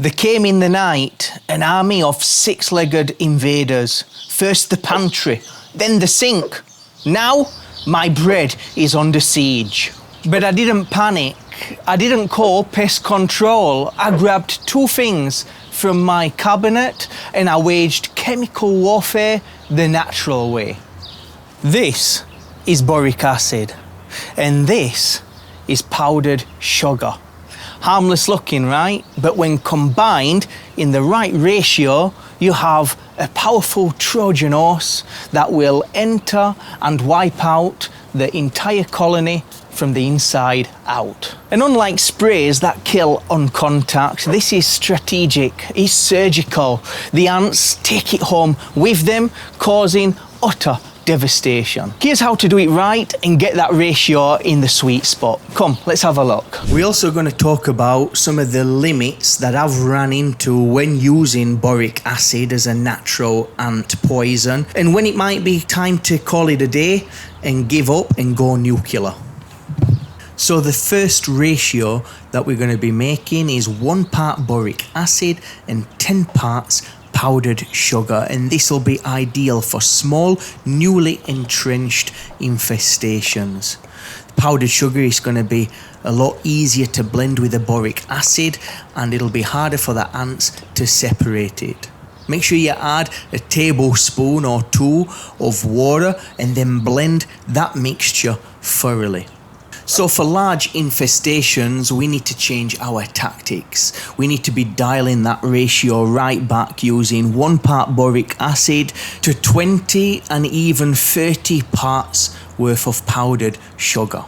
There came in the night an army of six-legged invaders. First the pantry, then the sink. Now my bread is under siege. But I didn't panic. I didn't call pest control. I grabbed two things from my cabinet and I waged chemical warfare the natural way. This is boric acid and this is powdered sugar. Harmless looking, right? But when combined in the right ratio, you have a powerful Trojan horse that will enter and wipe out the entire colony from the inside out. And unlike sprays that kill on contact, this is strategic, it's surgical. The ants take it home with them, causing utter devastation. Here's how to do it right and get that ratio in the sweet spot. Come, let's have a look. We're also going to talk about some of the limits that I've run into when using boric acid as a natural ant poison and when it might be time to call it a day and give up and go nuclear. So the first ratio that we're going to be making is 1 part boric acid and 10 parts powdered sugar, and this will be ideal for small, newly entrenched infestations. Powdered sugar is going to be a lot easier to blend with the boric acid and it'll be harder for the ants to separate it. Make sure you add a tablespoon or 2 of water and then blend that mixture thoroughly. So for large infestations, we need to change our tactics. We need to be dialing that ratio right back using 1 part boric acid to 20 and even 30 parts worth of powdered sugar.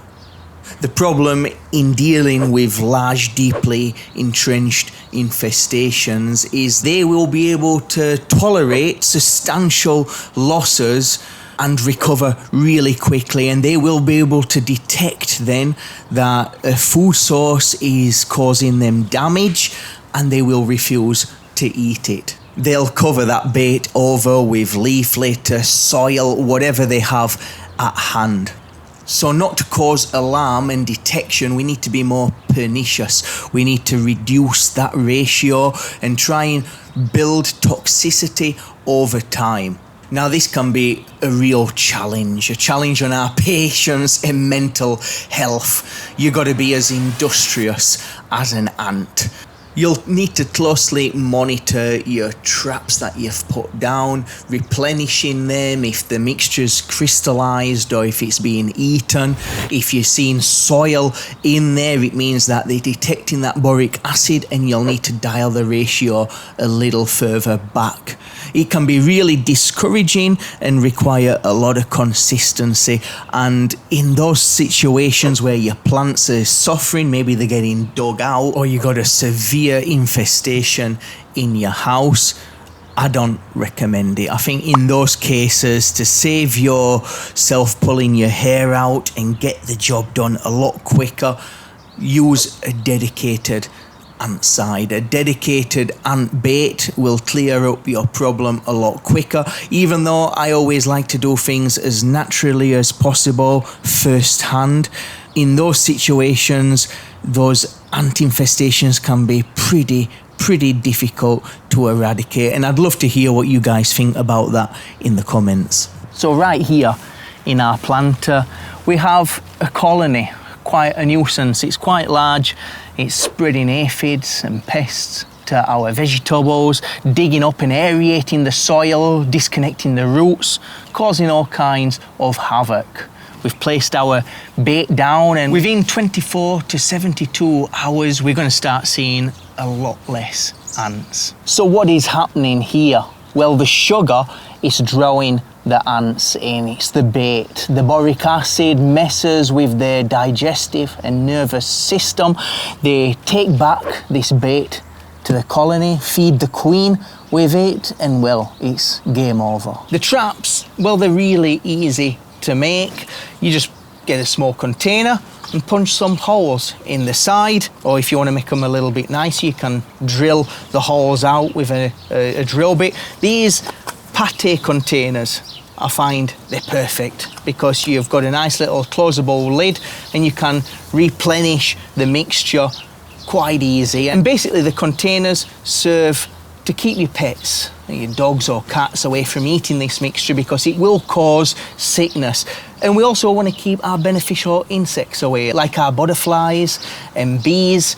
The problem in dealing with large, deeply entrenched infestations is they will be able to tolerate substantial losses and recover really quickly, and they will be able to detect then that a food source is causing them damage and they will refuse to eat it. They'll cover that bait over with leaf litter, soil, whatever they have at hand. So not to cause alarm and detection, we need to be more pernicious. We need to reduce that ratio and try and build toxicity over time. Now this can be a real challenge, a challenge on our patience and mental health. You've got to be as industrious as an ant. You'll need to closely monitor your traps that you've put down, replenishing them if the mixture's crystallized or if it's being eaten. If you're seeing soil in there, it means that they're detecting that boric acid and you'll need to dial the ratio a little further back. It can be really discouraging and require a lot of consistency, and in those situations where your plants are suffering, maybe they're getting dug out or you got a severe infestation in your house, I don't recommend it. I think in those cases, to save yourself pulling your hair out and get the job done a lot quicker, use a dedicated ant side. A dedicated ant bait will clear up your problem a lot quicker, even though I always like to do things as naturally as possible firsthand. In those situations, those ant infestations can be pretty difficult to eradicate, and I'd love to hear what you guys think about that in the comments. So right here in our planter, we have a colony, quite a nuisance. It's quite large. It's spreading aphids and pests to our vegetables, digging up and aerating the soil, disconnecting the roots, causing all kinds of havoc. We've placed our bait down and within 24 to 72 hours, we're going to start seeing a lot less ants. So what is happening here? Well, the sugar is drawing the ants in. It's the bait. The boric acid messes with their digestive and nervous system. They take back this bait to the colony, feed the queen with it, and well, it's game over. The traps, well, they're really easy to make. You just get a small container and punch some holes in the side, or if you want to make them a little bit nicer, you can drill the holes out with a drill bit. These pate containers, I find they're perfect because you've got a nice little closable lid and you can replenish the mixture quite easy. And basically the containers serve to keep your pets, your dogs or cats, away from eating this mixture because it will cause sickness. And we also want to keep our beneficial insects away, like our butterflies and bees.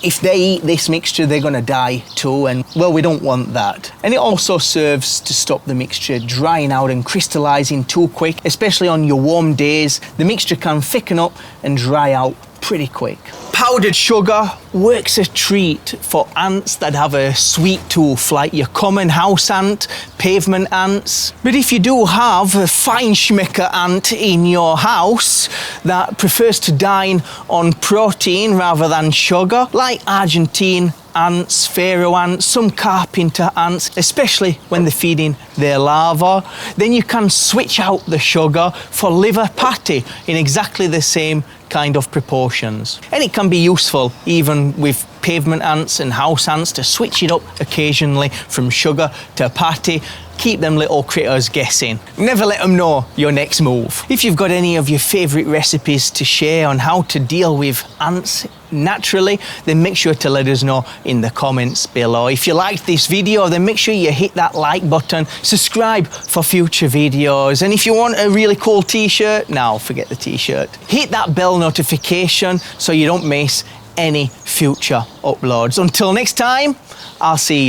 If they eat this mixture, they're going to die too, and well, we don't want that. And it also serves to stop the mixture drying out and crystallizing too quick, especially on your warm days. The mixture can thicken up and dry out pretty quick. Powdered sugar works a treat for ants that have a sweet tooth, like your common house ant, pavement ants. But if you do have a feinschmecker ant in your house that prefers to dine on protein rather than sugar, like Argentine ants, pharaoh ants, some carpenter ants, especially when they're feeding their larvae, then you can switch out the sugar for liver patty in exactly the same kind of proportions. And it can be useful even with pavement ants and house ants to switch it up occasionally from sugar to patty. Keep them little critters guessing. Never let them know your next move. If you've got any of your favourite recipes to share on how to deal with ants naturally, then make sure to let us know in the comments below. If you liked this video, then make sure you hit that like button, subscribe for future videos, and if you want a really cool t-shirt, now forget the t-shirt, hit that bell notification so you don't miss any future uploads. Until next time, I'll see you.